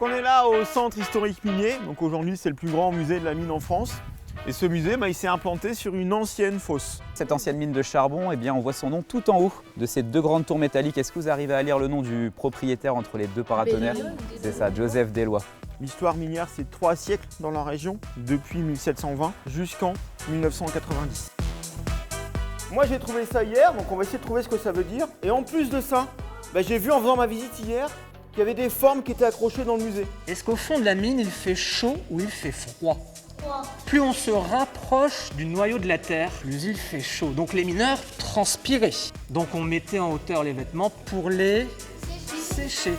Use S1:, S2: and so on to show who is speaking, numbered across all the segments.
S1: On est là au centre historique minier, donc aujourd'hui c'est le plus grand musée de la mine en France. Et ce musée, il s'est implanté sur une ancienne fosse.
S2: Cette ancienne mine de charbon, eh bien, on voit son nom tout en haut de ces deux grandes tours métalliques. Est-ce que vous arrivez à lire le nom du propriétaire entre les deux paratonnerres? C'est ça, Joseph Deslois.
S1: L'histoire minière, c'est 3 siècles dans la région, depuis 1720 jusqu'en 1990. Moi j'ai trouvé ça hier, donc on va essayer de trouver ce que ça veut dire. Et en plus de ça, j'ai vu en faisant ma visite hier qu'il y avait des formes qui étaient accrochées dans le musée.
S3: Est-ce qu'au fond de la mine, il fait chaud ou il fait froid? Plus on se rapproche du noyau de la Terre, plus il fait chaud. Donc les mineurs transpiraient. Donc on mettait en hauteur les vêtements pour les sécher.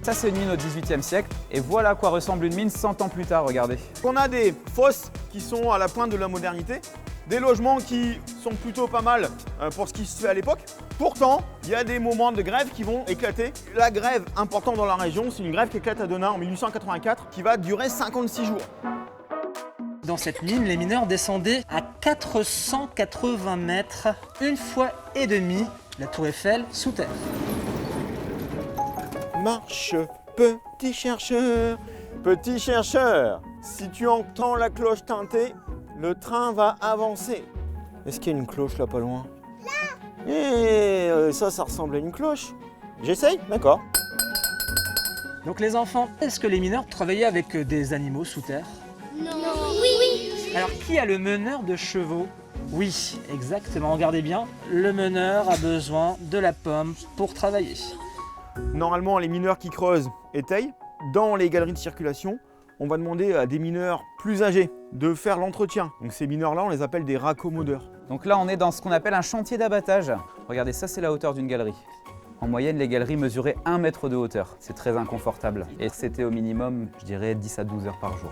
S2: Ça, c'est une mine au XVIIIe siècle. Et voilà à quoi ressemble une mine 100 ans plus tard, regardez.
S1: On a des fosses qui sont à la pointe de la modernité, des logements qui sont plutôt pas mal pour ce qui se fait à l'époque. Pourtant, il y a des moments de grève qui vont éclater. La grève importante dans la région, c'est une grève qui éclate à Denain en 1884, qui va durer 56 jours.
S3: Dans cette mine, les mineurs descendaient à 480 mètres, une fois et demie la tour Eiffel sous terre.
S1: Marche, petit chercheur, petit chercheur. Si tu entends la cloche tinter, le train va avancer. Est-ce qu'il y a une cloche là pas loin? Là. Et ça ressemble à une cloche. J'essaye, d'accord.
S3: Donc les enfants, est-ce que les mineurs travaillaient avec des animaux sous terre?
S4: Non. Oui.
S3: Alors qui a le meneur de chevaux? Oui, exactement, regardez bien, le meneur a besoin de la pomme pour travailler.
S1: Normalement, les mineurs qui creusent étayent. Dans les galeries de circulation, on va demander à des mineurs plus âgés de faire l'entretien. Donc ces mineurs-là, on les appelle des raccommodeurs.
S2: Donc là, on est dans ce qu'on appelle un chantier d'abattage. Regardez, ça, c'est la hauteur d'une galerie. En moyenne, les galeries mesuraient 1 mètre de hauteur. C'est très inconfortable. Et c'était au minimum, je dirais, 10 à 12 heures par jour.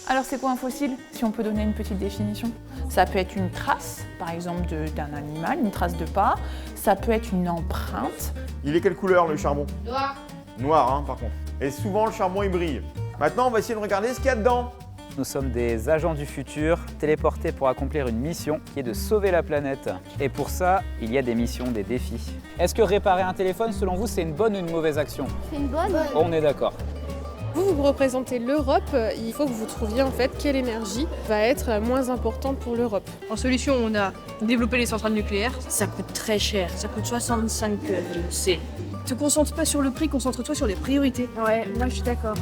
S5: Alors c'est quoi un fossile, si on peut donner une petite définition? Ça peut être une trace, par exemple d'un animal, une trace de pas. Ça peut être une empreinte.
S1: Il est quelle couleur le charbon?
S4: Noir.
S1: Noir, par contre. Et souvent, le charbon, il brille. Maintenant, on va essayer de regarder ce qu'il y a dedans.
S2: Nous sommes des agents du futur, téléportés pour accomplir une mission qui est de sauver la planète. Et pour ça, il y a des missions, des défis. Est-ce que réparer un téléphone, selon vous, c'est une bonne ou une mauvaise action?
S4: C'est une bonne.
S2: On est d'accord.
S6: Vous représentez l'Europe, il faut que vous trouviez en fait quelle énergie va être la moins importante pour l'Europe.
S7: En solution, on a développé les centrales nucléaires.
S8: Ça coûte très cher, ça coûte 65 C.
S7: Te concentre pas sur le prix, concentre-toi sur les priorités.
S4: Ouais, moi je suis d'accord.